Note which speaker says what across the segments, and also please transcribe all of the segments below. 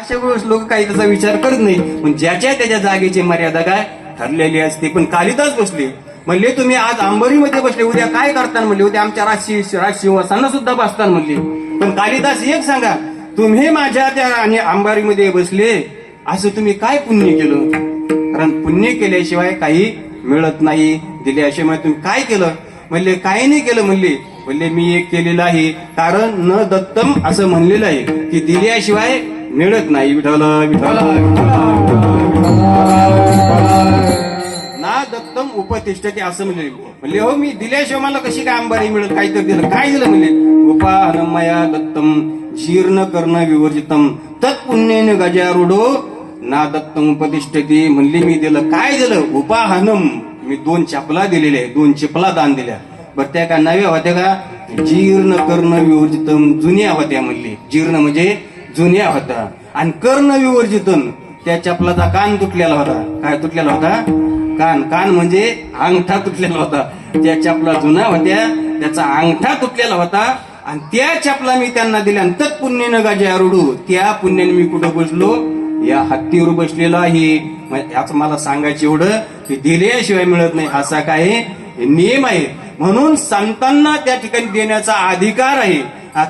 Speaker 1: अशा वेळेस लोक काही त्याचा विचार करत नाही, पण ज्याच्या त्याच्या जागेची मर्यादा काय ठरलेली असते. पण कालिदास बसले म्हणले तुम्ही आज अंबरीमध्ये बसले, उद्या काय करताना म्हणले, उद्या आमच्या राजसिंहासनाला सुद्धा बसताना म्हणले. पण कालिदास एक सांगा, तुम्ही माझ्या त्या आणि अंबारीमध्ये बसले असं तुम्ही काय पुण्य केलं? कारण पुण्य केल्याशिवाय काही मिळत नाही, दिल्याशिवाय तुम्ही काय केलं? म्हणले काही नाही केलं. म्हणले मी एक केलेलं आहे, कारण न दत्तम असं म्हणलेलं आहे की दिल्याशिवाय मिळत नाही. विठ्ठल विठ्ठल ना दत्तम उपतिष्ठते असं म्हणले हो, मी दिल्याशिवाय मला कशी काय अंबारी मिळत? काहीतरी दिलं. काय दिलं? म्हणले उपाहनमया दत्तम जीर्ण कर्ण विवर्जितम तत्पुण्येन गजारूढो ना दत्तम उपतिष्ठते. म्हणले मी दिलं. काय दिलं? उपाहनम, मी 2 चपला दिलेल्या आहे, 2 चपला दान दिल्या. बरं त्या का नव्या होत्या का? जीर्ण कर्ण विवर्जितम, जुन्या होत्या. म्हणले जीर्ण म्हणजे जुन्या होता, आणि कर्ण विवर्जितम त्या चपलाचा कान तुटलेला होता. काय तुटलेला होता? कान म्हणजे अंगठा तुटलेला होता. त्या चपला जुन्या होत्या, त्याचा अंगठा तुटलेला होता, आणि त्या चपला मी त्यांना दिल्या. आणि तत्पुण्यानं गाजे आरुडू, त्या पुण्याने मी कुठं बसलो? या हत्तीवर बसलेलो आहे. याच मला सांगायचं एवढं की दिल्याशिवाय मिळत नाही असा काय नियम आहे. म्हणून संतांना त्या ठिकाणी देण्याचा अधिकार आहे,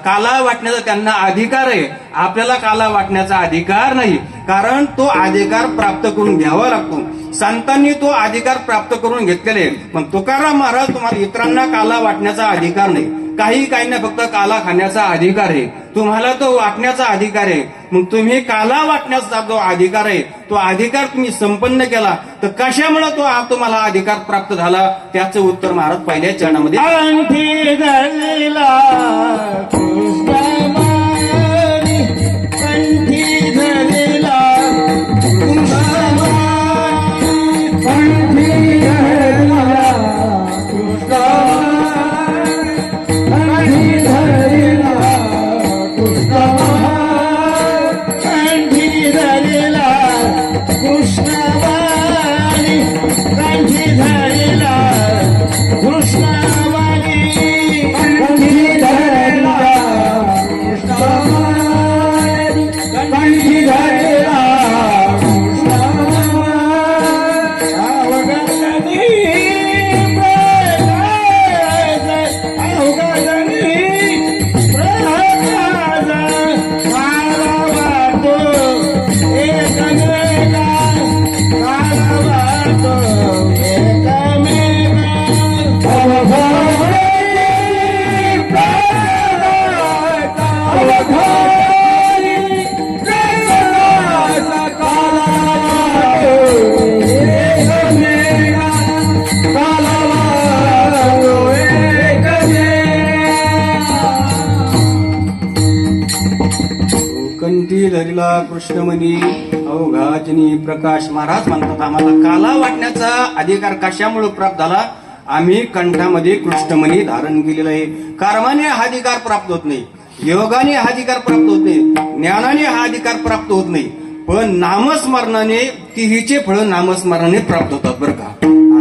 Speaker 1: काला वाटण्याचा त्यांना अधिकार आहे. आपल्याला काला वाटण्याचा अधिकार नाही, कारण तो अधिकार प्राप्त करून घ्यावा लागतो. संतांनी तो अधिकार प्राप्त करून घेतलेले आहे. पण तुकाराम महाराज तुम्हाला इतरांना काला वाटण्याचा अधिकार नाही, काहींना फक्त काला खाण्याचा अधिकार आहे. तुम्हाला तो वाटण्याचा अधिकार आहे. मग तुम्ही काला वाटण्याचा जो अधिकार आहे तो अधिकार तुम्ही संपन्न केला, तर कशामुळे तो तुम्हाला अधिकार प्राप्त झाला? त्याचं उत्तर महाराज पहिल्या चरणामध्ये धरिला कृष्णमणी अवघाजनी प्रकाश. महाराज म्हणतात आम्हाला काला वाटण्याचा अधिकार कशामुळे प्राप्त झाला? आम्ही कंठामध्ये कृष्णमणी धारण केलेला आहे. कर्माने हा अधिकार प्राप्त होत नाही, योगाने हा अधिकार प्राप्त होत नाही, ज्ञानाने हा अधिकार प्राप्त होत नाही, पण नामस्मरणाने तिहीचे फळ नामस्मरणाने प्राप्त होतात. बरं का,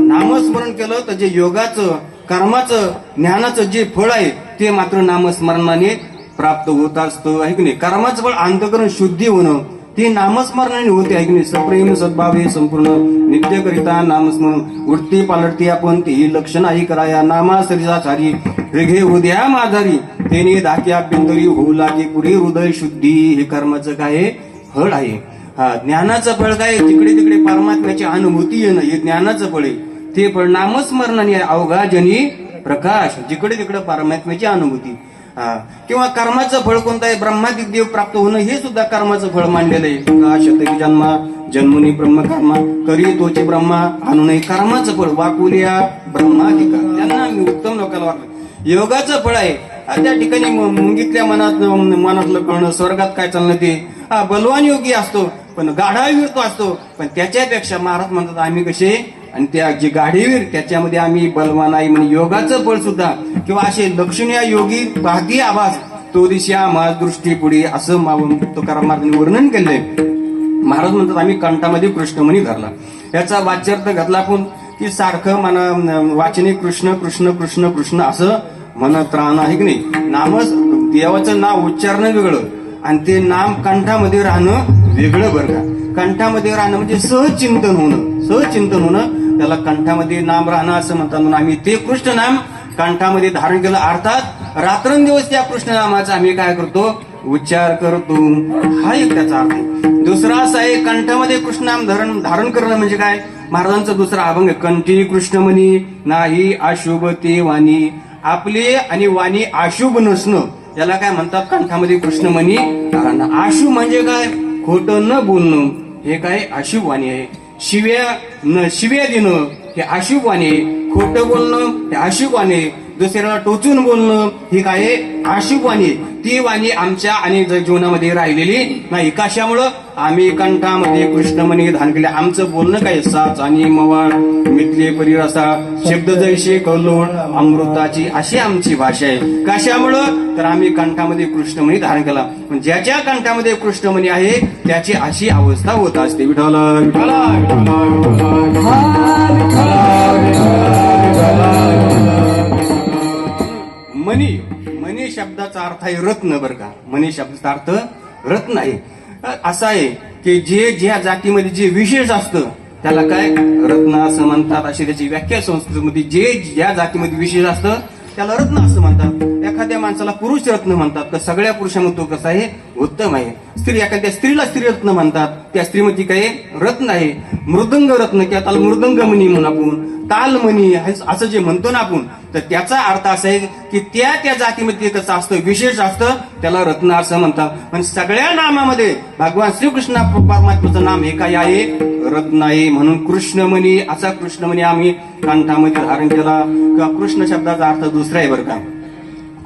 Speaker 1: नामस्मरण केलं तर जे योगाचं, कर्माचं, ज्ञानाचं जे फळ आहे ते मात्र नामस्मरणाने प्राप्त होत असतं, आहे की नाही? कर्माचं फळ अंतःकरण शुद्धी होणं ते नामस्मरणाने होते, आहे की नाही? सप्रेम सद्भावे संपूर्ण नित्यकरिता नामस्मरण उठती पालटती आपण तेही लक्षण आई कराया नामासरीचा सारी रेघे उद्या माधारी तेने धाकी अभ्यंतरी होऊ लागे पुढे हृदय शुद्धी. हे कर्माचं काय फळ आहे. हा ज्ञानाचं फळ काय? तिकडे तिकडे परमात्म्याची अनुभूती येणं हे ज्ञानाचं फळ आहे. ते फळ नामस्मरणाने अवघाजनी प्रकाश, जिकडे तिकडे परमात्म्याची अनुभूती. किंवा कर्माचं फळ कोणतं आहे? ब्रह्मादिक देव प्राप्त होणं हे सुद्धा कर्माचं फळ मांडलेलं आहे. शतकी जन्मा जन्मुनी ब्रह्मकर्मा करी तोचे ब्रह्मा आणून कर्माचं फळ वाकुल्या ब्रह्माधिका. त्यांना उत्तम लोकांना वाटलं योगाचं फळ आहे. त्या ठिकाणी मुंगीतल्या मनातलं कळणं, स्वर्गात काय चालणं ते बलवान योगी असतो, पण गाढावीर तो असतो. पण त्याच्यापेक्षा महाराज म्हणतात आम्ही कसे, आणि त्या जे गाढीवीर त्याच्यामध्ये आम्ही बलवान आहे. म्हणजे योगाचं फळ सुद्धा किंवा असे लक्षणीय योगी पाहती आवाज तो दिशा माझ दृष्टी पुढे असं तुकाराम महाराजांनी वर्णन केलंय. महाराज म्हणतात आम्ही कंठामध्ये कृष्णमणी धरला. याचा वाच्यार्थ घातला आपण की सारखं मना वाचने कृष्ण कृष्ण कृष्ण कृष्ण असं म्हणत राहणं, आहे की नाही? नामच देवाचं नाव उच्चारणं वेगळं आणि ते नाम कंठामध्ये राहणं वेगळं बरं का. कंठामध्ये राहणं म्हणजे सहचिंतन होणं त्याला कंठामध्ये नाम राहणं असं म्हणतात. म्हणून आम्ही ते कृष्ण नाम कंठामध्ये धारण केलं. अर्थात रात्रंदिवस त्या कृष्ण नामाचा आम्ही काय करतो, उच्चार करतो. हा एक त्याचा अर्थ आहे. दुसरा असा आहे, कंठामध्ये कृष्ण नाम धारण करणं म्हणजे काय. महाराजांचा दुसरा अभंग, कंठी कृष्णमणी नाही अशुभ ते वाणी. आपले आणि वाणी अशुभ नसणं याला काय म्हणतात, कंठामध्ये कृष्णमणी राहणं. अशुभ म्हणजे काय, खोटं न बोलणं, हे काय अशुभ वाणी आहे. शिव्या देणं हे अशुभ वाणी आहे. खोटं बोलणं हे अशुभ वाणी आहे. दुसऱ्याला टोचून बोलणं ही काय अशुभ वाणी आहे. ती वाणी आमच्या आणि जीवनामध्ये राहिलेली नाही. कशामुळं, आम्ही कंठामध्ये कृष्णमणी धारण केले. आमचं बोलणं काय साच आणि मवाळ मिथले परिरसा शब्द जैसे कल्लोळ अमृताची अशी आमची भाषा आहे. कशामुळं, तर आम्ही कंठामध्ये कृष्णमणी धारण केला. ज्याच्या कंठामध्ये कृष्णमणी आहे त्याची अशी अवस्था होत असते. विठ्ठल मणी शब्दाचा अर्थ आहे रत्न बरं का. मणी शब्दाचा अर्थ रत्न आहे. असं आहे की जे ज्या जातीमध्ये जे विशेष असतं त्याला काय रत्न असं म्हणतात. अशी त्याची व्याख्या संस्कृतीमध्ये. जे ज्या जातीमध्ये विशेष असतं त्याला रत्न असं म्हणतात. एखाद्या माणसाला पुरुष रत्न म्हणतात, तर सगळ्या पुरुषांमध्ये तो कसा आहे, उत्तम आहे. एखाद्या स्त्रीला स्त्री रत्न म्हणतात, त्या स्त्रीमध्ये काय रत्न आहे. मृदंग रत्न किंवा त्याला मृदंगमणी म्हणून आपण, तालमणी असं जे म्हणतो ना आपण, तर त्याचा अर्थ असा आहे की त्या जातीमध्ये कसं असतं, विशेष असतं, त्याला रत्न असं म्हणतात. पण सगळ्या नामामध्ये भगवान श्रीकृष्ण परमात्म्याचं नाम हे काय आहे, रत्न आहे. म्हणून कृष्णमणी, असा कृष्णमणी आम्ही कंठामध्ये धारण केला. किंवा कृष्ण शब्दाचा अर्थ दुसरा आहे बरं का.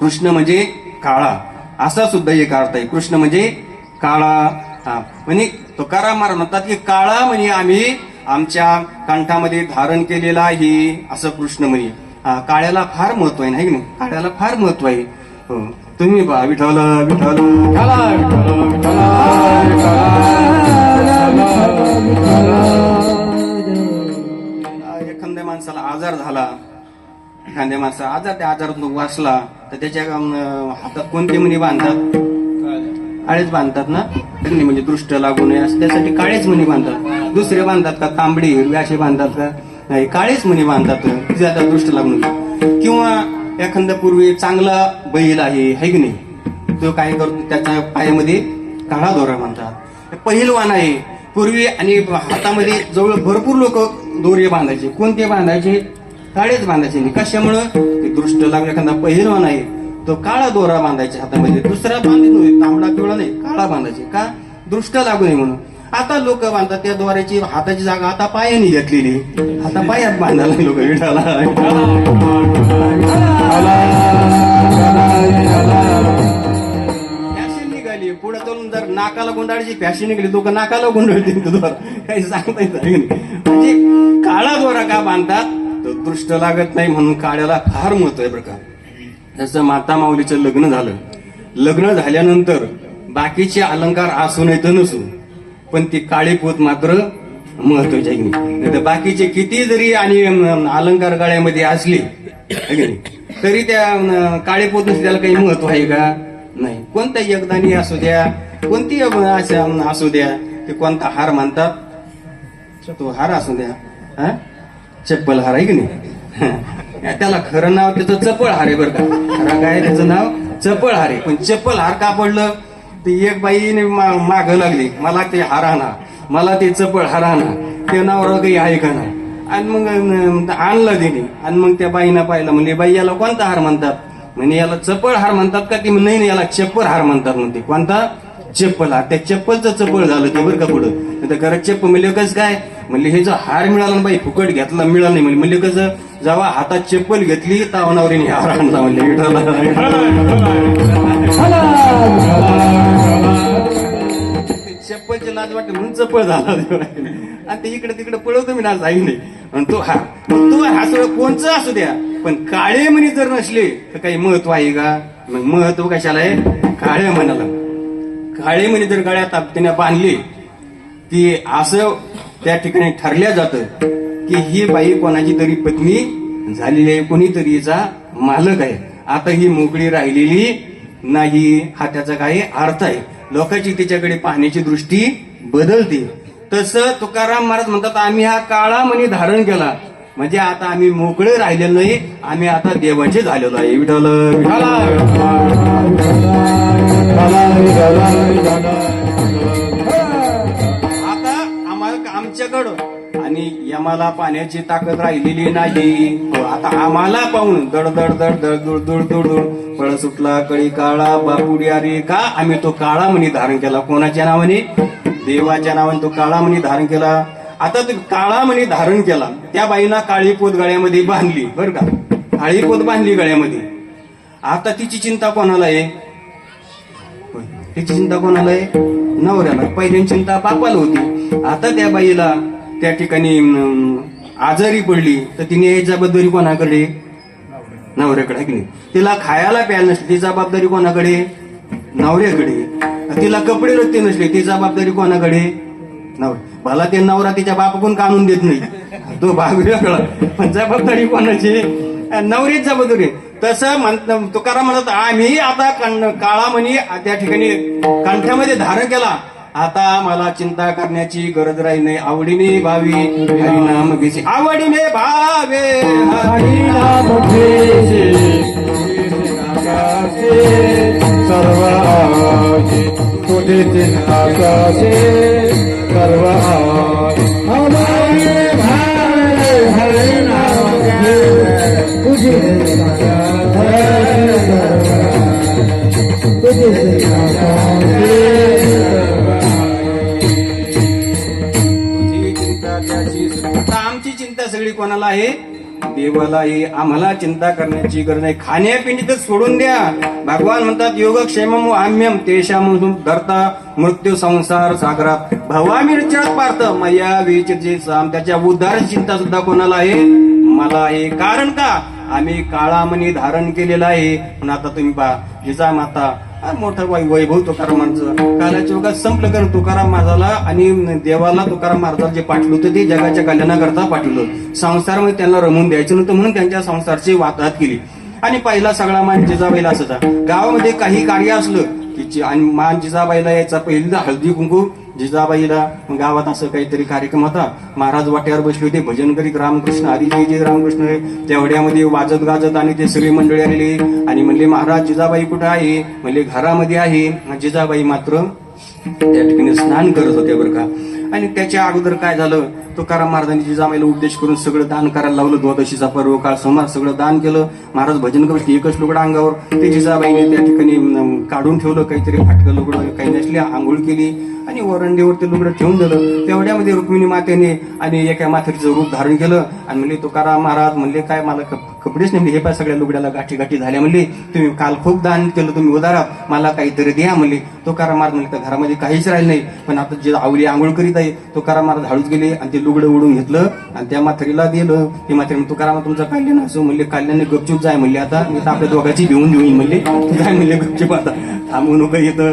Speaker 1: कृष्ण म्हणजे काळा असा सुद्धा एक अर्थ आहे. कृष्ण म्हणजे काळा. म्हणजे तुकाराम महाराज म्हणतात की काळा म्हणजे आम्ही आमच्या कंठामध्ये धारण केलेला आहे असं कृष्णमणी. काळ्याला फार महत्व आहे, नाही की नाही, काळ्याला फार महत्व आहे. हो, तुम्ही पहा, विठ्ठल विठ्ठल एखाद्या माणसाला आजार झाला, एखाद्या माणसाला आजार, त्या आजारातून वाचला तर त्याच्या हातात कोणते मणी बांधतात, काळेच बांधतात ना. म्हणजे दृष्ट लागू नये असं त्यासाठी काळेच मणी बांधतात. दुसरे बांधतात का तांबडी हिरवी असे बांधतात का, नाही, काळेच मणी बांधतात, ज्यादा दृष्ट लागू नये. किंवा एखादा पूर्वी चांगला बैल आहे की नाही, तो काय करतो, त्याच्या पायामध्ये काळा दोरा बांधतात. पहिलवान आहे पूर्वी आणि हातामध्ये जवळ भरपूर लोक दोरे बांधायचे. कोणते बांधायचे, काळेच बांधायचे. नाही कशामुळं, ते दृष्ट लागू. एखादा पहिलवान आहे तो काळा दोरा बांधायचे हातामध्ये, दुसरा बांधत नव्हते, तांबडा पिवळा नाही, काळा बांधायचे. का, दृष्ट लागू नये म्हणून. आता लोक बांधतात त्या द्वाराची हाताची जागा आता पायाने घेतलेली, आता पायात बांधायला लोक. विठाला फॅशन निघाली पुढे चालून. जर नाकाला गुंडाळायची फॅशन निघाली, लोक नाकाला गुंडाळते द्वार, काही सांगता येत नाही. म्हणजे काळा दोरा का बांधतात, तो दृष्ट लागत नाही म्हणून काळ्याला फार महत्व आहे बरं का. जसं माता माऊलीचं लग्न झालं, लग्न झाल्यानंतर बाकीचे अलंकार असू नाही तर नसू, पण ती काळी पोत मात्र महत्वाची आहे. नाही तर बाकीचे किती जरी आणि अलंकार गळ्यामध्ये असले तरी त्या काळी पोत नसली त्याला काही महत्व आहे का, नाही. कोणता यगदानी असू द्या, कोणती असू द्या, ते कोणता हार म्हणतात, तो हार असू द्या, चप्पल हार आहे की नाही. त्याला खरं नाव त्याचं चपळ हार आहे बरं का. खरं काय त्याचं नाव चपळ हार आहे. पण चप्पल हार का पडलं, ती एक बाईने माग लागली, मला ते हार आणा, मला ते चपळ हार आणा, ते नाव काही आहे का नाही. आणि मग आणलं तिने. आणि मग त्या बाईनं पाहिलं, म्हणजे बाई याला कोणता हार म्हणतात, म्हणजे याला चपळ हार म्हणतात का, ती नाही याला चप्पल हार म्हणतात म्हणते. कोणता, चप्पल हार. त्या चप्पलचं चपळ झालं ते बरं का. पुढं तर घरात चप्पल म्हणजे कसं काय, म्हणजे हे जर हार मिळाला ना बाई, फुकट घेतला मिळाला नाही म्हणजे कसं, जेव्हा हातात चप्पल घेतली तर नवरीने हार आणला म्हणजे. चप्पलची लाज वाटते म्हणून चप्पल झाला. आणि ते इकडे तिकडे पळवतो मी ना जाई नाही. आणि तो हा सगळं कोणचं असू द्या, पण काळे मणी जर नसले तर काही महत्व आहे का. मग महत्व कशाला आहे, काळे मनाला. काळे मणी जर गळ्यात त्याने बांधली की असं त्या ठिकाणी ठरल्या जातं की ही बाई कोणाची तरी पत्नी झालेली आहे, कोणीतरीचा मालक आहे, आता ही मोकळी राहिलेली नाही. हा त्याचा काही अर्थ आहे. लोकांची तिच्याकडे पाहण्याची दृष्टी बदलते. तसं तुकाराम महाराज म्हणतात आम्ही हा काळा मणी धारण केला म्हणजे आता आम्ही मोकळे राहिलेलो नाही, आम्ही आता देवाचे झालेलो आहे. विठ्ठल आता आम्हाला आमच्याकडं आणि यमाला पाण्याची ताकद राहिलेली नाही. आता आम्हाला पाहून दड दड दड दड दुड दुड दुड दुड पळ सुटला कळी काळा बापुडी अरे का आम्ही तो काळा मणी धारण केला. कोणाच्या नावाने? देवाच्या नावाने तो काळा मणी धारण केला. आता तो काळा मणी धारण केला, त्या बाईला काळी पोत गळ्यामध्ये बांधली बरं का, काळी पोत बांधली गळ्यामध्ये. आता तिची चिंता कोणाला आहे? तिची चिंता कोणाला आहे? नवऱ्याला. पहिल्यांची चिंता बापाला होती. आता त्या बाईला त्या ठिकाणी आजारी पडली तर तिने ही जबाबदारी कोणाकडे? नवऱ्याकडे की नाही. तिला खायला प्यायला नसली ती जबाबदारी कोणाकडे? नवऱ्याकडे. तिला कपडे रत्ते नसले ती जबाबदारी कोणाकडे? नवरा. भला ते नवरा तिच्या बापाकडून काढून देत नाही, तो भाग वेगळा, पण जबाबदारी कोणाची? नवरीच जबाबदारी. तसं तुकाराम म्हणत आम्ही आता काळा मणी त्या ठिकाणी कंठामध्ये धारण केला, आता मला चिंता करण्याची गरज राही नाही. आवडीने भावी हरिनाम घेसे, आवडीने भावे हरिनाम घेसे सर्व तुझे आकाशे सर्व आवडीने भावे हरिनाम घेसे तुझे आता आमची चिंता सगळी कोणाला आहे? देवाला आहे. आम्हाला चिंता करण्याची गरज नाही. खाण्यापिण्याचं सोडून द्या. भगवान म्हणतात योगक्षेमम आम्यम तेषाम धरता मृत्यू संसार सागरात भवामी रुच्यात पार्थ मया विचजे साम. त्याच्या उद्धाराची चिंता सुद्धा कोणाला आहे? मला आहे. कारण का? आम्ही काळा मणी धारण केलेला आहे. पण आता तुम्ही पहा जिजा माता मोठा वैभव तुकारामांचं कालाच्या युगात संपलं. कारण तुकाराम महाराजाला आणि देवाला तुकाराम महाराजाला जे पाठवलं होतं ते जगाच्या कल्याणाकरता पाठवलं. संसारामध्ये त्यांना रमून द्यायचं नव्हतं म्हणून त्यांच्या संसाराची वाताहत केली. आणि पहिला सगळा मान जिजाबाईला असायचा. गावामध्ये काही कार्य असलं की आणि मान जिजाबाईला यायचा. पहिल्यांदा हळदी कुंकू जिजाबाईला. गावात असं काहीतरी कार्यक्रम होता, महाराज वाट्यावर बसले होते, भजन करीत रामकृष्ण हरी जय जय रामकृष्ण. तेवढ्यामध्ये वाजत गाजत आणि ते सगळे मंडळी आलेले आणि म्हणले महाराज जिजाबाई कुठं आहे? म्हणले घरामध्ये आहे. जिजाबाई मात्र त्या ठिकाणी स्नान करत होते बरं का. आणि त्याच्या अगोदर काय झालं, तुकाराम महाराजांनी जिजाबाईला उपदेश करून सगळं दान करायला लावलं. द्वादशीचा पर्व काळ सोमवार सगळं दान केलं. महाराज भजन करत एकच लुगडं अंगावर ते जिजाबाईने त्या ठिकाणी काढून ठेवलं. काहीतरी फाटकं लुगडं काही नसले, आंघोळ केली आणि वरंडीवर ते लुगडं ठेवून दिलं. तेवढ्यामध्ये रुक्मिणी मातेने आणि एका माथेचं रूप धारण केलं आणि म्हणले तुकाराम महाराज म्हणले काय मला कपडेच नाही. हे पाय सगळ्या लुगड्याला गाठी गाठी झाल्या. म्हणले तुम्ही काल खूप दान केलं, तुम्ही उदारात मला काहीतरी द्या. म्हणले तुकाराम महाराज म्हणले तर घरामध्ये काहीच राहिलं नाही. पण आता जे आवली आंघोळ करीत आहे तुकाराम महाराज हळूच गेले आणि ते लुगडं उडून घेतलं आणि त्या माथरीला दिलं. ती माथरी तुकाराम तुमचं कल्याण असं म्हणले. कल्याण गपचूप जाय म्हणले. आता मी तर आपल्या दोघांची भिवून देऊन म्हणले. काय म्हणले गपचूप आता थांबू नको येतं.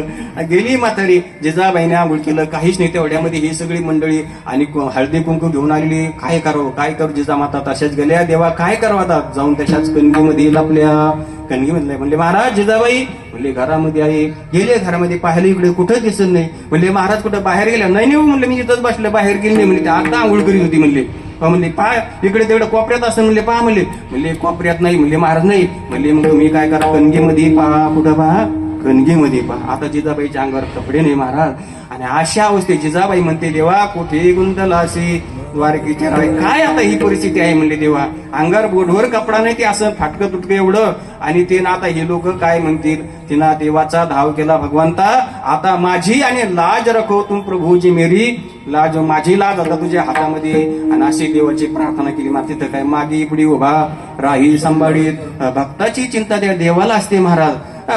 Speaker 1: गेली म्हातारी. जिजाबाईने आंघोळ केलं, काहीच नाही. तेवढ्यामध्ये ही सगळी मंडळी आणि हळदी कुंकू घेऊन आलेली. काय करावं काय करू? जिजामाता तशाच गेल्या. देवा काय करावं आता? जाऊन तशाच कणगीमध्ये लपल्या. कणगीमध्ये म्हणले महाराज जिजाबाई म्हणले घरामध्ये आहे. गेले घरामध्ये पाहिलं इकडे कुठं दिसत नाही. म्हणले महाराज कुठं बाहेर गेल्या? नाही नाही म्हणले मी इथंच बसलं, बाहेर गेले नाही. म्हणले आता आंघोळ करीत होती. म्हणले म्हणले पहा इकडे तेवढं कोपऱ्यात असं. म्हणले पहा म्हणले कोपऱ्यात नाही. म्हणले महाराज नाही. म्हणले मग तुम्ही काय करा कणगीमध्ये पहा. कुठं पहा? कणगीमध्ये पहा. आता जिजाबाईच्या अंगावर कपडे नाही महाराज. आणि अशा अवस्थेत जिजाबाई म्हणते देवा कुठे गुंतला असे द्वारकेच्या राय. काय आता ही परिस्थिती आहे? म्हणले देवा अंगावर बोधवर कपडा नाही, ते असं फाटकं तुटकं एवढं. आणि ते ना आता हे लोक काय म्हणतील? तिनं देवाचा धाव केला. भगवंता आता माझी आणि लाज रखो तुम प्रभूजी मेरी लाज, माझी लाज आता तुझ्या हातामध्ये. आणि अशी देवाची प्रार्थना केली. मात्र तिथं काय मागे पुढे उभा राही सांभाळीत. भक्ताची चिंता त्या देवाला असते महाराज.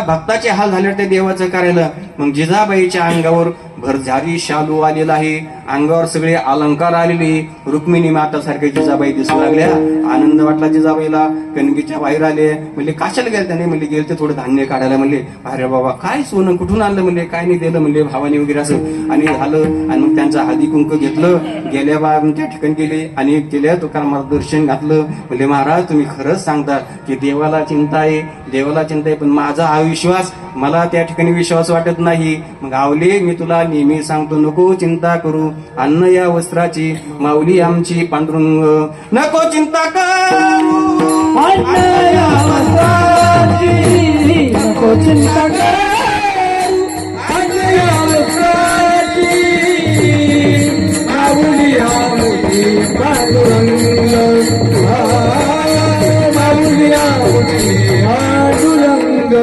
Speaker 1: भक्ताचे हाल झाले त्या देवाचं करायला. मग जिजाबाईच्या अंगावर भरझारी शालू आलेला आहे अंगावर सगळे अलंकार आलेले. रुक्मिणी माता सारख्या जिजाबाई दिसू लागल्या. आनंद वाटला जिजाबाईला. कणकीच्या बाहेर आले. म्हणले कशाला गेले त्याने? म्हणले गेले थोडं धान्य काढायला. म्हणले अरे बाबा काय सोनं कुठून आणलं? म्हणले काय नाही दिलं म्हणले भावानी वगैरे असं. आणि झालं. आणि मग त्यांचा हळदी कुंक घेतलं. गेल्या बा त्या ठिकाणी गेले आणि गेल्या तुकारामाला दर्शन घातलं. म्हणले महाराज तुम्ही खरंच सांगता की देवाला चिंता आहे, देवाला चिंता आहे, पण माझा हा विश्वास, मला त्या ठिकाणी विश्वास वाटत नाही. मग आवले मी तुला नेहमी सांगतो नको चिंता करू, अन्न या वस्त्राची माऊली आमची पांडुरंग, नको चिंता करू
Speaker 2: अन्न या वस्त्राची, नको चिंता करू अन्न या वस्त्राची, माऊली आमची पांडुरंग, माऊली आमची पांडुरंग,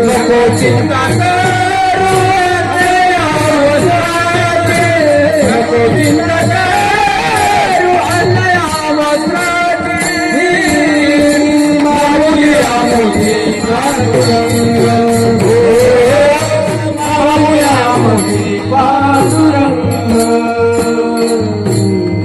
Speaker 2: नको चिंता करू अन्न या वस्त्राची, नको चिंता करू अन्न या वस्त्राची, माऊली आमची पांडुरंग, माऊली आमची पांडुरंग,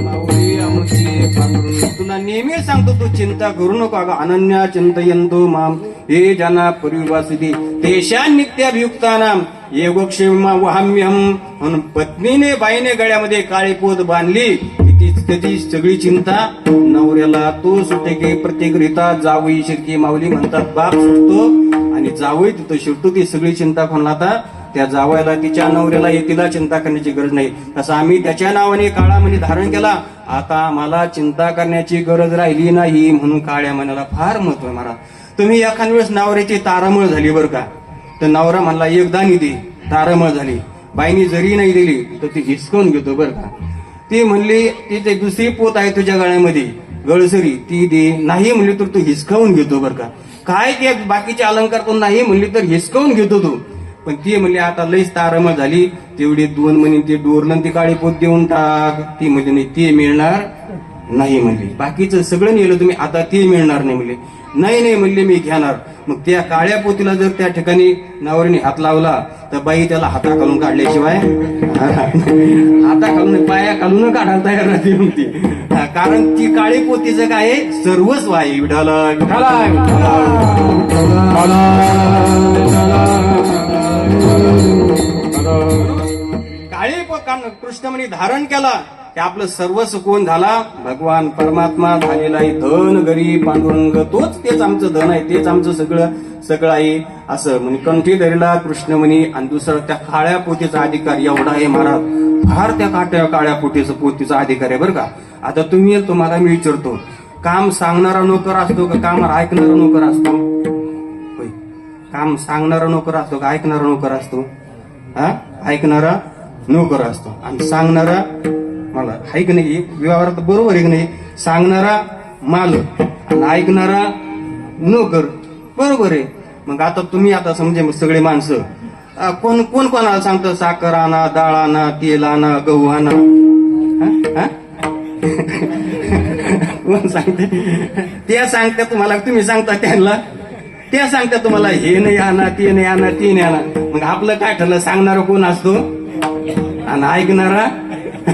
Speaker 1: माऊली आमची पांडुरंग. तुला नेहमी सांगतो तू चिंता करू नको. अगं अनन्या चिंतयंतो माम हे जना परिवासिती तेषा नित्याभियुक्तानाम योगक्षेमा वहाम्यहम. म्हणून पत्नीने बाईने गळ्यामध्ये काळी पोत बांधली त्याची सगळी चिंता नवऱ्याला तो सुटे की प्रत्येक रीता जावई शिरकी माऊली म्हणतात. बाप सुटतो आणि जावई तिथं शिरतो. ती सगळी चिंता कोणाला? आता त्या जावयाला तिच्या नवऱ्याला तिला चिंता करण्याची गरज नाही. तसं आम्ही त्याच्या नावाने काळा मणी धारण केला. आता आम्हाला चिंता करण्याची गरज राहिली नाही. म्हणून काळ्या मण्याला फार महत्व आहे महाराज. तुम्ही एखाद वेळेस नवऱ्याची तारामळ झाली बरं का, तर नवरा म्हणला एकदा दे, तारामळ झाली, बाईनी जरी नाही दिली तर ती हिसकवून घेतो बरं का. ती म्हणली ती दुसरी पोत आहे तुझ्या गळ्यामध्ये गळसरी, ती दे, नाही म्हणली तर तू हिसकावून घेतो बरं का. काय ते बाकीचे अलंकार तो नाही म्हणली तर हिसकावून घेतो तू. पण ती म्हणली आता लईच तारामळ झाली, तेवढे 2 महिने ते डोरलं ती काळी पोत देऊन टाक. ती म्हणली नाही ते मिळणार नाही म्हणली. बाकीचं सगळं नेलं तुम्ही, आता ते मिळणार नाही म्हणले. नाही म्हणले मी घेणार. मग त्या काळ्या पोतीला जर त्या ठिकाणी नवरीने हात लावला तर बाई त्याला हाता घालून काढल्याशिवाय हाता घालून पाया घालून काढायला तयार राहते म्हणते. कारण ती काळी पोतीचं काय आहे, सर्वस्व आहे. विठाला काळी कृष्णमणी धारण केला की आपलं सर्वस्व कोण झाला? भगवान परमात्मा झालेला आहे. धन गरीब पांडुरंग तोच, तेच आमचं धन आहे, तेच आमचं सगळं आहे असं म्हणजे कंठी धरला कृष्णमणी. आणि दुसरं त्या काळ्या पोतीचा अधिकार एवढा आहे महाराज, फार त्या काळ्या पोतीचा अधिकार आहे बरं का. आता तुम्हाला मी विचारतो, काम सांगणारा नोकर असतो का कामाला ऐकणारा नोकर असतो? काम सांगणारा नोकर असतो का ऐकणारा नोकर असतो? ऐकणारा नोकर असतो. आणि सांगणारा मला आहे की नाही व्यवहारात बरोबर आहे की नाही? सांगणारा मालक आणि ऐकणारा नोकर, बरोबर आहे. मग आता तुम्ही आता समजे सगळे माणसं कोण कोणाला सांगतं साखर आणा, डाळ आणा, तेल आणा, गहू आणा? कोण सांगते? त्या सांगता तुम्हाला, तुम्ही सांगता त्यांना, त्या सांगता तुम्हाला हे नाही आणा, ते नाही आणा, ते नाही आणा. मग आपलं काय ठरलं? सांगणारा कोण असतो आणि ऐकणारा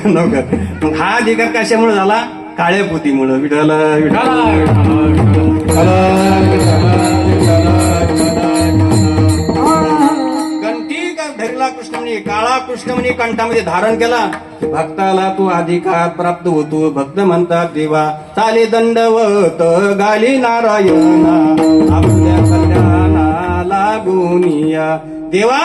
Speaker 1: नोकर. मग हा अधिकार कशामुळे झाला? काळ्या पोतीमुळे. विठाला कंठी धरला कृष्णमणी, काळा कृष्णमणी कंठामध्ये धारण केला. भक्ताला तो अधिकार प्राप्त होतो. भक्त म्हणतात देवा चाले दंडवत गाली नारायणा, आपल्या कल्याणा लागूनिया. देवा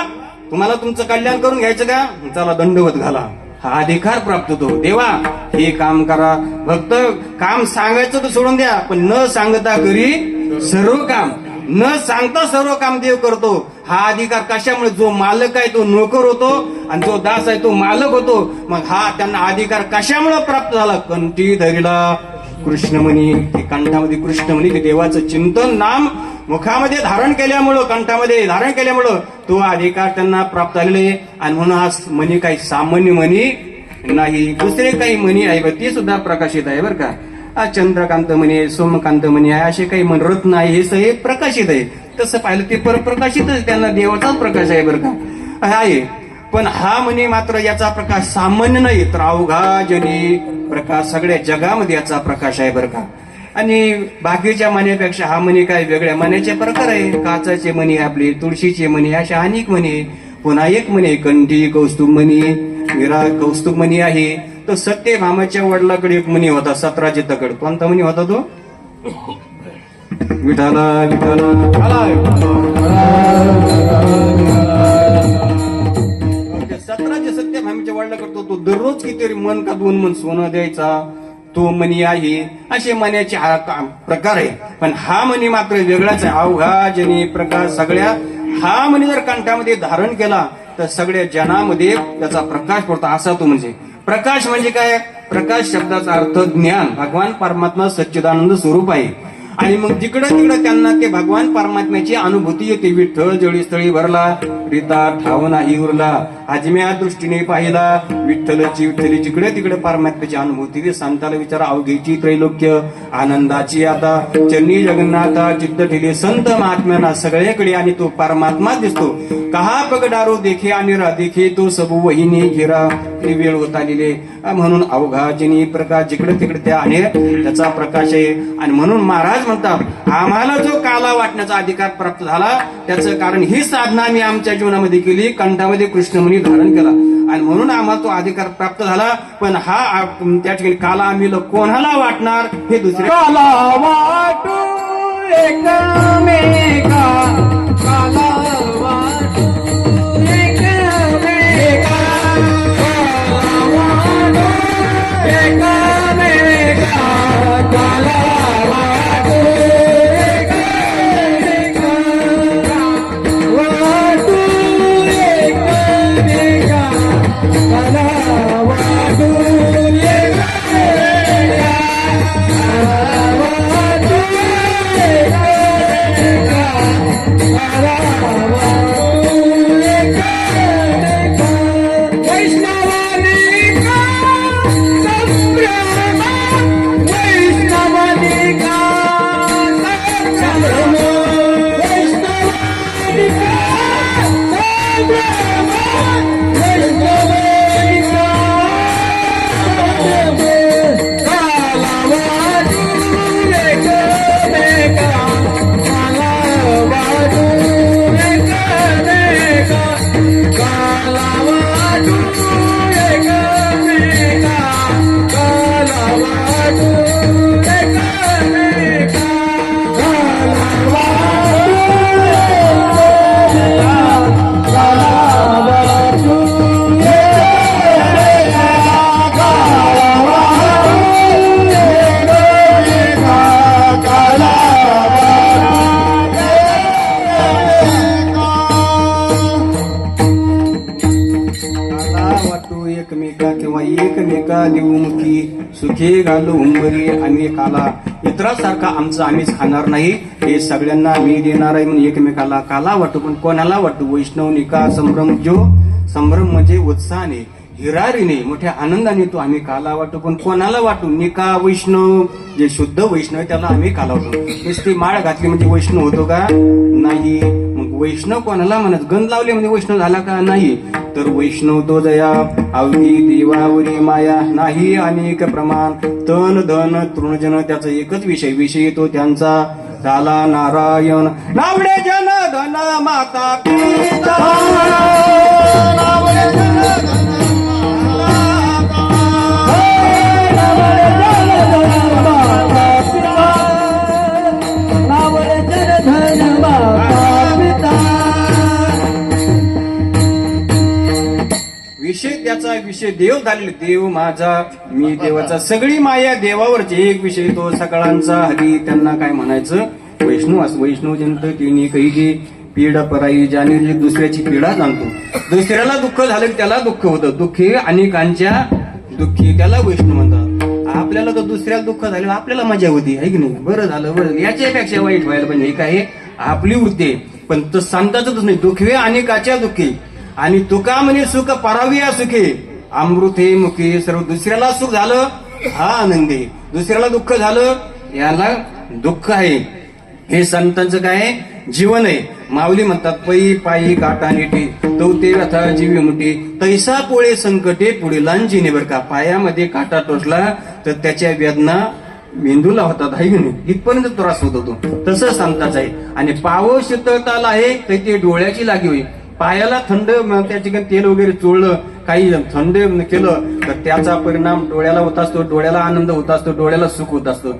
Speaker 1: तुम्हाला तुमचं कल्याण करून घ्यायचं का? चला दंडवत घाला. हा अधिकार प्राप्त होतो. देवा हे काम करा. भक्त काम सांगायचं तर सोडून द्या, पण न सांगता घरी सर्व काम, न सांगता सर्व काम देव करतो. हा अधिकार कशामुळे? जो मालक आहे तो नोकर होतो आणि जो दास आहे तो मालक होतो. मग हा त्यांना अधिकार कशामुळे प्राप्त झाला? कंठी धरिला कृष्णमणी. कंठामध्ये कृष्णमणी ते देवाचं चिंतन नाम मुखामध्ये धारण केल्यामुळं, कंठामध्ये धारण केल्यामुळं तो अधिकार त्यांना प्राप्त झालेले. आणि म्हणून हा मणी काही सामान्य मणी नाही. दुसरे काही मणी आहे ती सुद्धा प्रकाशित आहे बरं का. चंद्रकांत मणी, सोमकांत मणी आहे, असे काही रत्न आहे, हे सगळे प्रकाशित आहे. तसं पाहिलं ते परप्रकाशितच, त्यांना देवाचाच प्रकाश आहे बरं का आहे. पण हा म्हणे मात्र याचा प्रकाश सामान्य नाही तर अवघा जनी प्रकाश सगळ्या जगामध्ये याचा प्रकाश आहे बरं का. आणि बाकीच्या मण्यापेक्षा हा मणी काय वेगळ्या मण्याचे प्रकार आहे. काचाचे मणी आपले, तुळशीचे मणी, अशा अनेक मणी. पुन्हा एक म्हणे कंठी कौस्तुभ मणी, विरा कौस्तुभ मणी आहे. तर सत्यभामाच्या वडिलाकडे एक मणी होता 17 तकड. कोणता मणी होता तो? विठाला विठाला 17 सत्यभामेच्या वडिला करतो तो दररोज किती मन का 2 मन सोनं द्यायचा तो मणी आहे. असे मण्याचे प्रकार आहे. पण हा मणी मात्र वेगळाच आहे. अवघा जनी प्रकाश सगळ्या. हा मणी जर कंठामध्ये धारण केला तर सगळ्या जनामध्ये त्याचा प्रकाश पडतो असा तो म्हणजे. प्रकाश म्हणजे काय? प्रकाश शब्दाचा अर्थ ज्ञान. भगवान परमात्मा सच्चिदानंद स्वरूप आहे. आणि मग जिकडं तिकडं त्यांना ते भगवान परमात्म्याची अनुभूती येते. विठ्ठल जळी स्थळी भरला, रीता ठाव नाही उरला, आजम्या दृष्टीने पाहिला विठ्ठली जिकडे तिकडे परमात्म्याची अनुभूती. ते संताला विचारा अवघेची त्रैलोक्य आनंदाची आता चरणी जगन्नाथा चित्त ठेले संत महात्म्यांना सगळ्याकडे आणि तो परमात्मा दिसतो. कहा पगडारो देखे आणि देखे तो सबू वहिनी घेरा. ती वेळ होत आलेली म्हणून अवघा जनी प्रकाश जिकडे तिकडे त्या आणि त्याचा प्रकाश आहे. आणि म्हणून महाराज म्हणतात आम्हाला जो काला वाटण्याचा अधिकार प्राप्त झाला त्याचं कारण ही साधना आम्ही आमच्या जीवनामध्ये केली, कंठामध्ये कृष्णमणी धारण केला आणि म्हणून आम्हाला तो अधिकार प्राप्त झाला. पण हा त्या ठिकाणी काला आम्ही कोणाला वाटणार हे दुसरे
Speaker 2: काला वाटू एकमेका, काला वाटू एकमेका, काला वाटू एकमेका, काला वाटू एकमेका, वाटू एकमेका, काला वाटू
Speaker 1: एकमेका किंवा एकमेका देऊमुखी सुखे घालू उंबरी आम्ही काला. इतरांसारखा आमचं आम्हीच खाणार नाही, हे सगळ्यांना मी देणार आहे म्हणून एकमेकाला काला वाटू. पण कोणाला वाटू? वैष्णव निका संभ्रम. जो संभ्रम म्हणजे उत्साहाने हिरारीने मोठ्या आनंदाने तो आम्ही काला वाटू. पण कोणाला वाटू? निका वैष्णव जे शुद्ध वैष्णव त्याला आम्ही काला वाटू. नुसती माळ घातली म्हणजे वैष्णव होतो का? नाही. मग वैष्णव कोणाला म्हणत? गंध लावले म्हणजे वैष्णव झाला का? नाही. तर वैष्णव तो जया अवघी देवावरी माया नाही अनेक प्रमाण तन धन तृणजन. त्याचा एकच विषय तो त्यांचा झाला नारायण. नावडे जन धन माता पिता, नावडे जन धन विषय त्याचा विषय देव झालेला. देव माझा मी देवाचा. सगळी माया देवावरची. एक विषय तो सकाळांचा हरी. त्यांना काय म्हणायचं? वैष्णव. वैष्णव जंत तिने काही पीडा पराई ज्याने दुसऱ्याची पीडा जाणतो. दुसऱ्याला दुःख झालं की त्याला दुःख होतं. दुःखी अनेकांच्या दुःखी त्याला वैष्णव म्हणतात. आपल्याला तर दुसऱ्याला दुःख झालं आपल्याला मजा होती आहे की नाही? बरं झालं बरं. याच्यापेक्षा वाईट व्हायला पाहिजे. हे काय आपली वृत्ती. पण तो सांगताच नाही. दुःखवे अनेकाच्या दुःखी आणि तुका म्हणे सुख पराविया सुखे अमृत हे मुखे. सर्व दुसऱ्याला सुख झालं हा आनंद आहे, दुसऱ्याला दुःख झालं याला दुःख आहे. हे संतांचं काय जीवन आहे. माऊली म्हणतात पै पायी काटा नेटे तो ते व्यथा जीवी मुठी तैसा पोळे संकटे पुढे लांजीने बर का. पायामध्ये काटा टोचला तर त्याच्या वेदना मेंदूला होतात आहे की नाही, इथपर्यंत त्रास होत होतो. तसं सांगताच आहे. आणि पाव शीतळताला आहे तर ते डोळ्याची लागी होई. पायाला थंड त्या ठिकाणी तेल वगैरे चोळलं, काही थंड केलं तर त्याचा परिणाम डोळ्याला होत असतो, डोळ्याला आनंद होत असतो, डोळ्याला सुख होत असतो.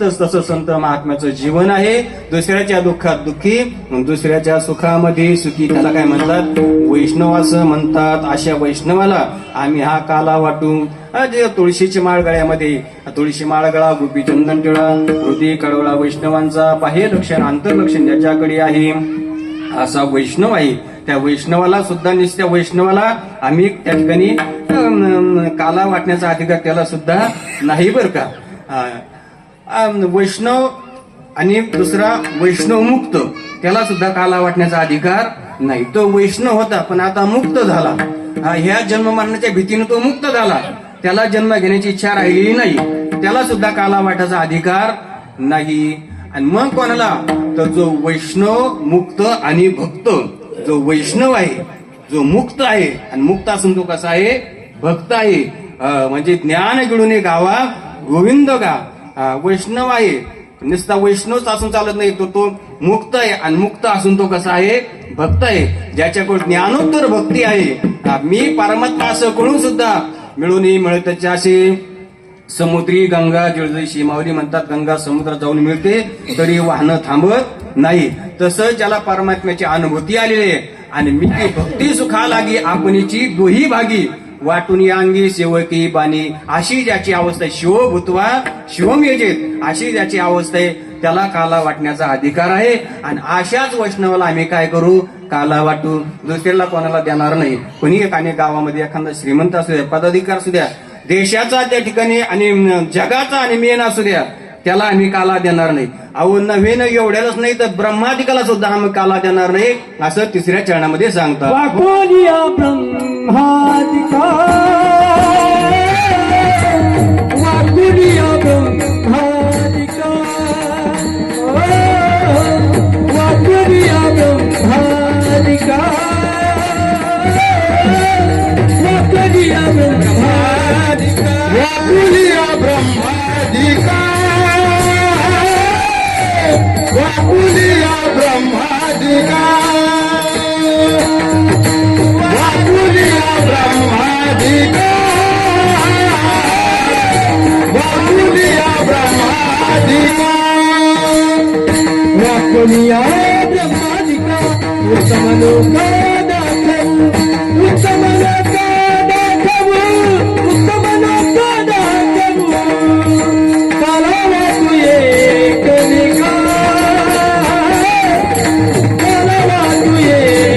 Speaker 1: तसं संत महात्म्याचं जीवन आहे. दुसऱ्याच्या दुःखात दुःखी, दुसऱ्याच्या सुखामध्ये सुखी, त्याला काय म्हणतात, वैष्णव असं म्हणतात. अशा वैष्णवाला आम्ही हा काला वाटू. जे तुळशीची माळ गळ्यामध्ये, तुळशी माळ गळा, गोपी चंदन टिळा, हृदय कळवळा वैष्णवांचा बाह्य लक्षण अंतर्लक्षण ज्याच्याकडे आहे असा वैष्णव आहे. त्या वैष्णवाला सुद्धा त्या वैष्णवाला आम्ही त्या ठिकाणी काला वाटण्याचा अधिकार त्याला सुद्धा नाही बर का. वैष्णव आणि दुसरा वैष्णव मुक्त, त्याला सुद्धा काला वाटण्याचा अधिकार नाही. तो वैष्णव होता पण आता मुक्त झाला. ह्या जन्म मरणाच्या भीतीने तो मुक्त झाला, त्याला जन्म घेण्याची इच्छा राहिलेली नाही, त्याला सुद्धा काला वाटायचा अधिकार नाही. आणि मग कोणाला, तर जो वैष्णव मुक्त आणि भक्त, जो वैष्णव आहे, जो मुक्त आहे आणि मुक्त असून तो कसा आहे, भक्त आहे. म्हणजे ज्ञान गिळून गावा गोविंद गा. वैष्णव आहे, नुसता वैष्णवच असून चालत नाही, तो मुक्त आहे आणि मुक्त असून तो कसा आहे, भक्त आहे. ज्याच्याकडे ज्ञानोत्तर भक्ती आहे. मी परमात्मा असं कळून सुद्धा मिळून मिळत असे समुद्री गंगा जळजळी माऊली म्हणतात, गंगा समुद्रात जाऊन मिळते तरी वाहनं थांबत नाही. तसं ज्याला परमात्म्याची अनुभूती आलेली आहे आणि मी ती भक्ती सुखा लागी आपणची दोही भागी वाटून या अंगी सेवकी बाणी, अशी ज्याची अवस्था आहे, शिव भूतवा शिवम यजेत, अशी ज्याची अवस्था आहे त्याला काला वाटण्याचा अधिकार आहे. आणि अशाच वैष्णवाला आम्ही काय करू, काला वाटू. दुसऱ्याला कोणाला देणार नाही. कोणी एकाने गावामध्ये एखादा श्रीमंत असू द्या, पदाधिकार असू द्या, देशाचा त्या ठिकाणी आणि जगाचा आणि मेन असू द्या, त्याला आम्ही काला देणार नाही. अहो नव्हे एवढ्यालाच नाही तर ब्रह्मादिकाला सुद्धा आम्ही काला देणार नाही, असं तिसऱ्या चरणामध्ये सांगतात.
Speaker 2: वाकोनिया ब्रह्मादिका, वाकोनिया ब्रह्मादिका, वाकोनिया ब्रह्मादिका, वाकोनिया ब्रह्मादिका, वाकोनिया ब्रह्मादिका, वाकुलिया ब्रह्मादिका, वाकुलिया ब्रह्मादिका, वाकुलिया ब्रह्मादिका, वाकुलिया ब्रह्मादिका, उत्तम लोक दाखवू, उत्तम लोक दाखवू, उत्तम लोक दाखवू, काला वाटू एकनिका,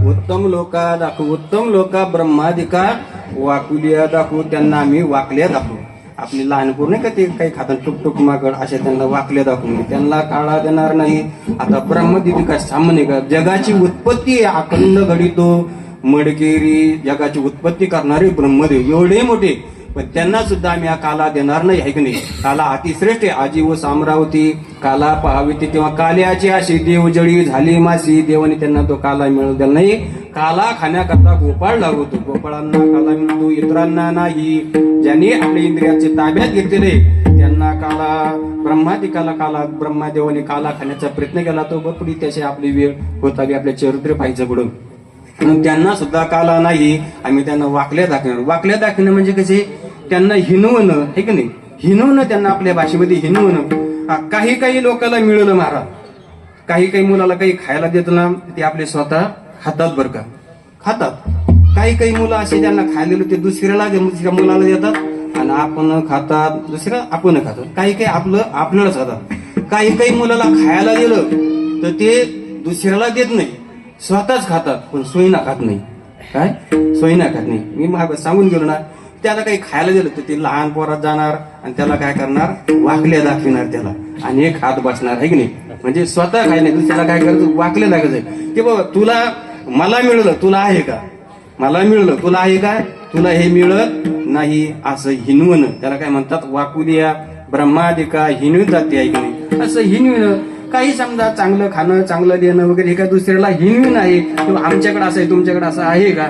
Speaker 1: उत्तम लोका दाखवू, उत्तम लोका ब्रह्मादिका, वाकुलिया दाखवू, त्यांना आम्ही वाकल्या दाखवू. आपली लहानपूर नाही का ते काही खातात टुकटुक माकड, अशा त्यांना वाकल्या दाखवून त्यांना काळा देणार नाही. आता ब्रह्मदिका सामान्य का जगाची उत्पत्ती अखंड घडितो मडकेरी, जगाची उत्पत्ती करणारे ब्रह्मदेव एवढे मोठे, पण त्यांना सुद्धा आम्ही हा काला देणार नाही, आहे की नाही. काला अतिश्रेष्ठ आहे. आजीव सामरावती काला पाहावी ती तेव्हा काल्याची अशी देवजळी झाली मासी, देवाने त्यांना तो काला मिळू दिला नाही. काला खाण्याकरता गोपाळ लागवतो, गोपाळांना काला मिळतो, इतरांना नाही. ज्यांनी आपल्या इंद्रियाचे ताब्यात घेतलेले त्यांना काला, ब्रह्मादिकाला काला, ब्रह्मादेवाने काला खाण्याचा प्रयत्न केला, तो बपुडी त्याची आपली वेळ होत आली, आपल्या चरित्र पाहिजे पुढं. म्हणून त्यांना सुद्धा काला नाही, आम्ही त्यांना वाकल्या दाखवणार. वाकल्या दाखवणं म्हणजे कसे, त्यांना हिनवणं, हे की नाही, हिनवणं, त्यांना आपल्या भाषेमध्ये हिनवणं. काही काही लोकांना मिळवलं महाराज, काही काही मुलाला काही खायला देतो ना ते आपले स्वतः खातात बरं का, खातात. काही काही मुलं असे ज्यांना खायलेलं ते दुसऱ्या मुलाला देतात आणि आपण खातात, दुसऱ्या आपण खातात. काही काही आपल्यालाच खातात. काही काही मुलाला खायला दिलं तर ते दुसऱ्याला देत नाही, स्वतःच खातात, पण सोयीना खात नाही. काय सोयीना खात नाही. मी सांगून गेलो ना, त्याला काही खायला दिलं तर ते लहान पोरात जाणार आणि त्याला काय करणार, वाकल्या दाखविणार त्याला आणि एक हात बसणार आहे की नाही. म्हणजे स्वतः काय नाही, दुसऱ्याला काय करायचं, वाकले दाखवायचं की बाबा तुला, मला मिळलं तुला आहे का, मला मिळलं तुला आहे का, तुला हे मिळत नाही असं हिनवणं, त्याला काय म्हणतात, वाकुलिया ब्रह्मादिका हिनवित जाते आहे की नाही, असं हिनविणं. काही समजा चांगलं खाणं, चांगलं देणं वगैरे हे काय दुसऱ्याला हिनविन आहे. आमच्याकडे असं आहे, तुमच्याकडे असं आहे का.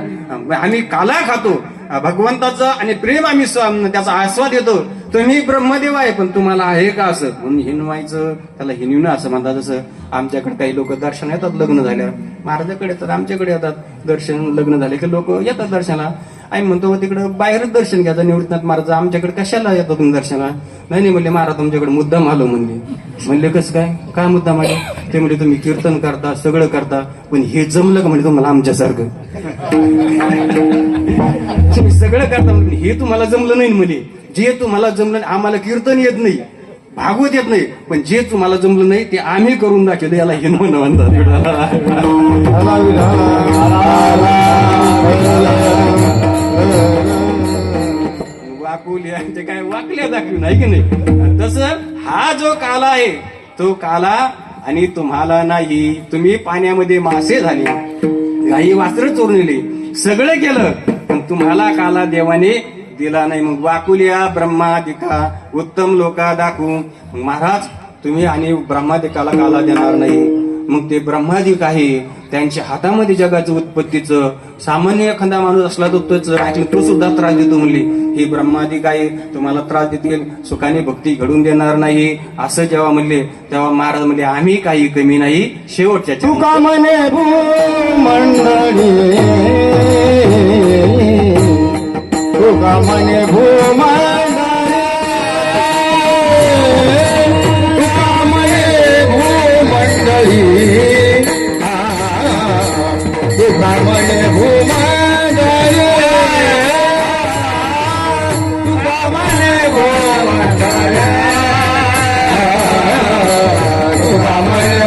Speaker 1: आम्ही काला खातो भगवंताचं आणि प्रेम आम्ही त्याचा आस्वाद येतो. तुम्ही ब्रह्मदेव आहे पण तुम्हाला आहे का असं म्हणून हिनवायचं, त्याला हिनविणं असं म्हणतात. जसं आमच्याकडे काही लोक दर्शन येतात लग्न झाल्यावर, महाराजाकडे येतात, आमच्याकडे येतात दर्शन, लग्न झाले की लोक येतात दर्शनाला. आम्ही म्हणतो तिकडं बाहेरच दर्शन घ्यायचं निवृत्तनाथ महाराज, आमच्याकडे कशाला येतात तुम्ही दर्शनाला. नाही म्हणले, महाराज तुमच्याकडे मुद्दाम आलो म्हणले कसं काय मुद्दाम आले. ते म्हणजे तुम्ही कीर्तन करता, सगळं करता, पण हे जमलं का म्हणजे तुम्हाला आमच्यासारखं. तुम्ही सगळं करता म्हणजे हे तुम्हाला जमलं नाही म्हणजे, जे तुम्हाला जमलं आम्हाला कीर्तन येत नाही, भागवत येत नाही, पण जे तुम्हाला जमलं नाही ते आम्ही करून दाखवलं, याला हिनवणं म्हणतात. वाकुल्या ते काय वाकल्या दाखवून आहे की नाही. तसं हा जो काला आहे तो काला आणि तुम्हाला नाही. तुम्ही पाण्यामध्ये मासे झाले, काही वास्त्र चोरून नेली, सगळं केलं, पण तुम्हाला काला देवाने दिला नाही. मग वाकुल्या ब्रह्मादिका उत्तम लोका दाखवू. महाराज तुम्ही आणि ब्रह्मादिकाला काला देणार नाही. मग ते ब्रह्मादिक आहे, त्यांच्या हातामध्ये जगाचं उत्पत्तीचं, सामान्य एखादा माणूस असला तर तो सुद्धा त्रास देतो म्हणली. हे ब्रह्मादिक आहे, तुम्हाला त्रास देतील, सुखाने भक्ती घडून देणार नाही. असं जेव्हा म्हणले तेव्हा महाराज म्हणले आम्ही काही कमी नाही. शेवटच्या
Speaker 2: तुका म्हणे भूमंडळी, तुका म्हणे भूमंडळी, तुका म्हणे भूमंडळी, तुका म्हणे भूमंडळी, तुका म्हणे भूमंडळी, तुका म्हणे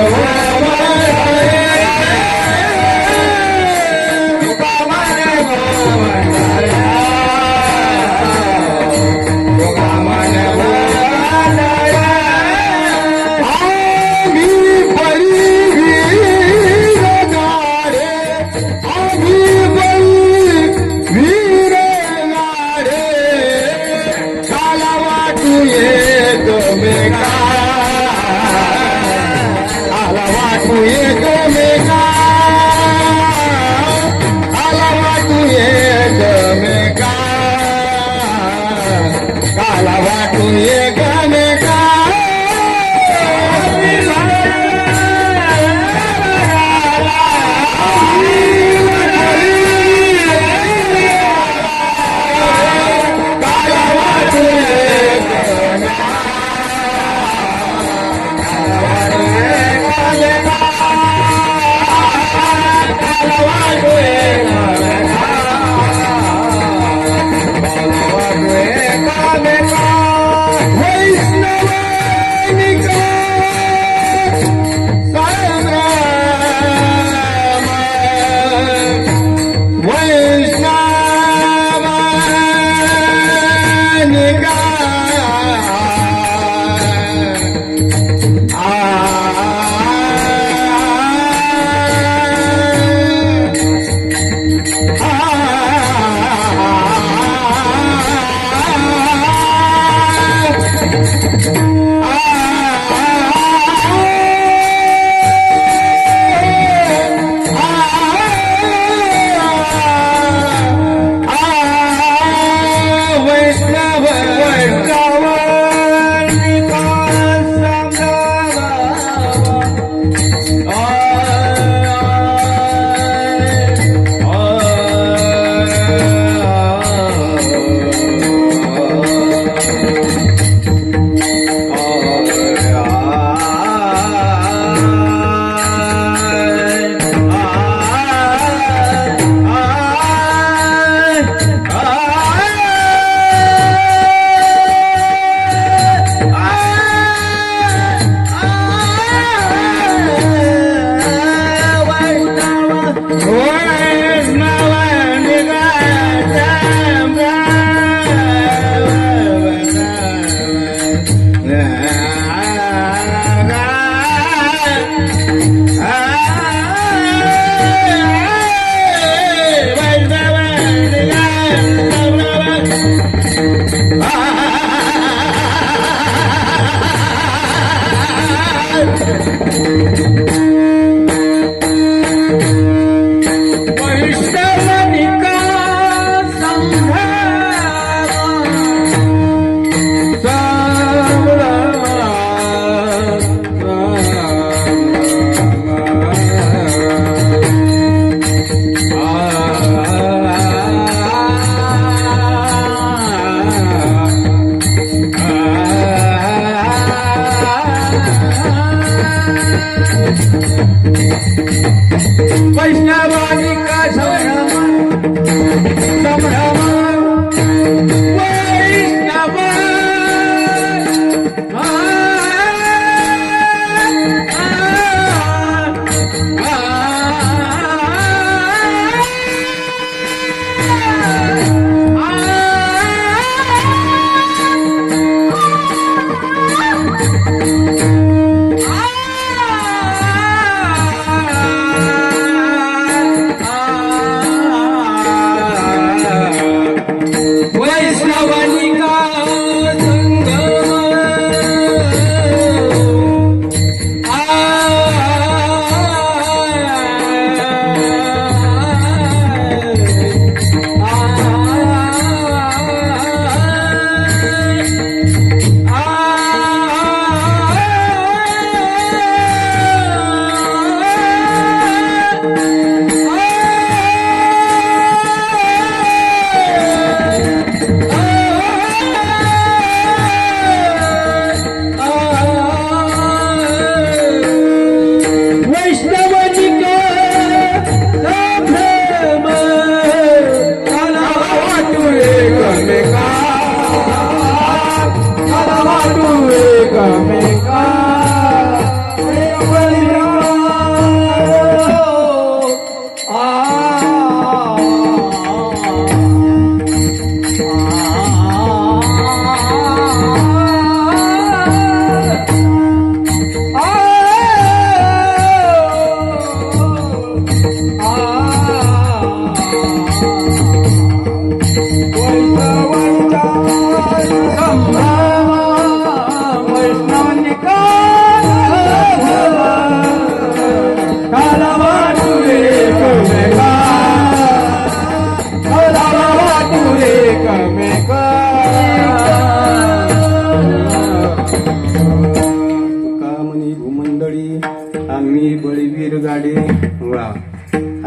Speaker 1: अरे वा,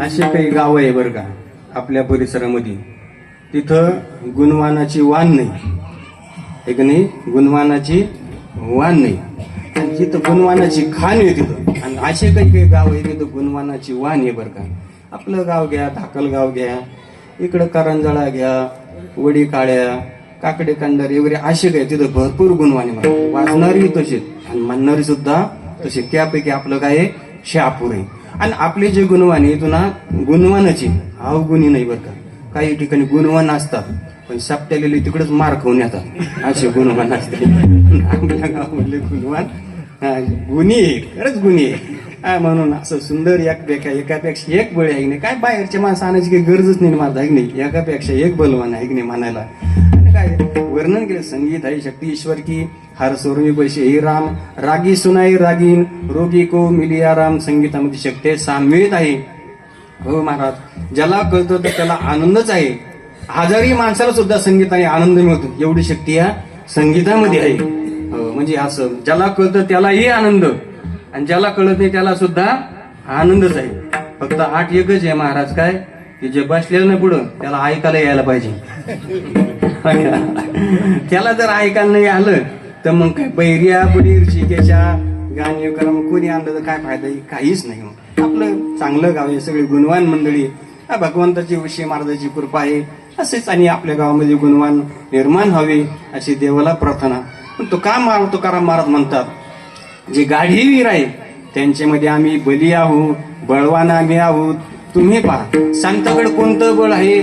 Speaker 1: असे काही गाव आहे बरं का आपल्या परिसरामध्ये, तिथं गुणवानाची वाण नाही, एक नाही गुणवानाची वाण नाही, आणि तिथं गुणवानाची खाण आहे तिथं. आणि असे काही काही गाव आहे तिथं गुणवानाची वाण आहे बरं का. आपलं गाव घ्या, धाकलगाव घ्या, इकडं करंजाळा घ्या, वडी काळ्या, काकडे कांडारी वगैरे असे काय तिथं भरपूर गुणवाणी वाचणारी तसेच आणि म्हणणारी सुद्धा तसे. त्यापैकी आपलं काय आहे, शहापूर आहे. आणि आपले जे गुणवान आहे ना, गुणवानाची अवगुणी नाही बरं का. काही ठिकाणी गुणवान असतात पण सापट्यालेले तिकडेच मार खाऊन येतात, असे गुणवान असते. आपल्या गावामधले गुणवान गुणी आहे, खरंच गुणी आहे. म्हणून असं सुंदर एकापेक्षा एक बळी आहे नाही. काय बाहेरच्या माणसं आणायची काही गरजच नाही माझा आहे नाही, एकापेक्षा एक बलवान आहे नाही म्हणायला. आणि काय वर्णन केलं, संगीत आहे शक्ती ईश्वर की, हर सोरमी पैसे हे राम, रागी सुनाई रागीन, रोगी को मिलिया राम. संगीतामध्ये शक्ती आहे, सामवेद आहे. हो महाराज, ज्याला कळतं तर त्याला आनंदच आहे. आजारी माणसाला सुद्धा संगीताने आनंद मिळतो, एवढी शक्ती या संगीतामध्ये आहे. म्हणजे असं ज्याला कळतं त्यालाही आनंद, आणि ज्याला कळत नाही त्याला सुद्धा आनंदच आहे. फक्त आठ एकच आहे महाराज, काय की जे बसलेलं नाही पुढं त्याला ऐकायला यायला पाहिजे. त्याला जर ऐकायला नाही आलं तर मग काय बैरिया बुडीर शिकेच्या गाणी करा, मग कोणी आणलं तर काय फायदा, काहीच नाही. मग आपलं चांगलं गाव आहे, सगळी गुणवान मंडळी, भगवंताची विषय महाराजाची कृपा आहे. असेच आणि आपल्या गावामध्ये गुणवान निर्माण व्हावे अशी देवाला प्रार्थना. पण तुकाराम महाराज म्हणतात, जे गाढीवीर आहे त्यांच्यामध्ये आम्ही बली आहोत, बळवान आम्ही आहोत. तुम्ही पहा संताकडे कोणतं बळ आहे,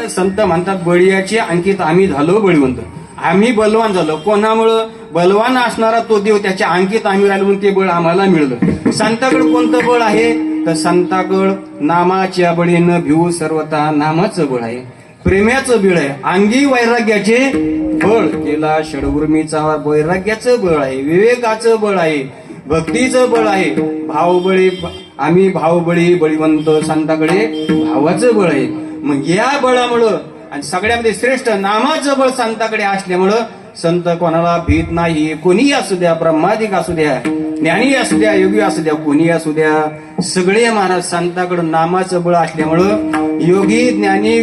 Speaker 1: संत म्हणतात बळीयाचे अंकित आम्ही झालो बळीवंत. आम्ही बलवान झालो, कोणामुळं? बलवान असणारा तो देव त्याच्या अंकित आम्ही राहिलो म्हणून ते बळ आम्हाला मिळलं. संताकडे कोणतं बळ आहे, तर संताकड नामाच्या बळीनं भिवू सर्वता नामाचं बळ आहे, प्रेमाचं बळ आहे, अंगी वैराग्याचे बळ केला षडउर्मीचा वैराग्याचं बळ आहे, विवेकाचं बळ आहे, भक्तीचं बळ आहे, भावबळी आम्ही भावबळी बळीवंत, संताकडे भावाचं बळ आहे. मग या बळामुळं आणि सगळ्यामध्ये श्रेष्ठ नामाचं बळ संताकडे असल्यामुळं संत कोणाला भीत नाही. कोणीही असू द्या, ब्रह्मादिक असू द्या, ज्ञानी असू द्या, योगी असू द्या, कोणी असू द्या, सगळे महाराज संताकडे नामाचं बळ असल्यामुळं योगी ज्ञानी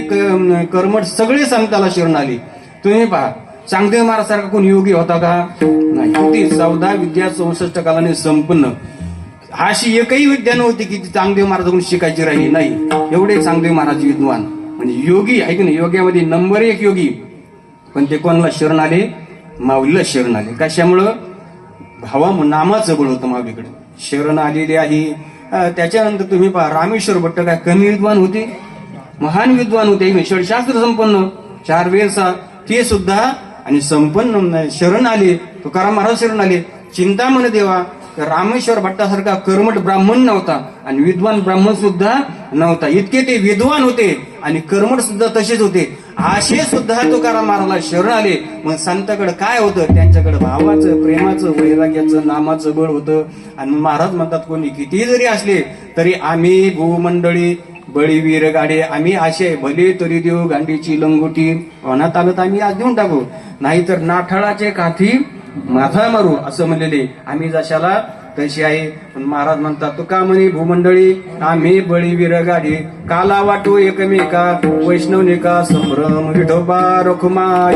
Speaker 1: कर्मठ सगळे संताला शरण आली. तुम्ही पहा चांगदेव महाराज सारखा कोणी योगी होता का? नाही. होती 14 विद्या 64 कालाने संपन्न. अशी एकही विद्या नव्हती की चांगदेव महाराजाकडून शिकायची राहिली नाही. एवढे चांगदेव महाराज विद्वान म्हणजे योगी आहे की नाही, योग्यामध्ये नंबर 1 योगी. पण ते कोणाला शरण आले? माऊलीला शरण आले. कशामुळं? भावा नामाचं बळ होतं माऊलीकडे शरण आलेले आहे. त्याच्यानंतर तुम्ही पहा रामेश्वर भट्ट काय कमी विद्वान होते? महान विद्वान होते, षडशास्त्र संपन्न, 4 वेद ते सुद्धा आणि संपन्न शरण आले. तुकाराम महाराज शरण आले. चिंतामण देवा रामेश्वर भट्टासारखा कर्मठ ब्राह्मण नव्हता आणि विद्वान ब्राह्मण सुद्धा नव्हता. इतके ते विद्वान होते आणि कर्मठ सुद्धा तसेच होते. असे सुद्धा तुकाराम महाराजला शरण आले. मग संताकडे काय होतं? त्यांच्याकडे भावाचं, प्रेमाचं, वैराग्याचं, नामाचं बळ होतं. आणि महाराज म्हणतात कोणी किती जरी असले तरी आम्ही भूमंडळी बळीवीर गाडे, आम्ही असे भले तरी देऊ गांडीची लंगोटी, अनाथ आलं तर आम्ही आज देऊन टाकू, नाहीतर नाठाळाचे काठी माथा मारू असं म्हणलेले. आम्ही जशाला तशी आहे. पण महाराज म्हणतात तुका म्हणे भूमंडळी आम्ही बळीवीर गाडी, काला वाटू एकमेका वैष्णवनिका संभ्रम विठोबा रखुमाई.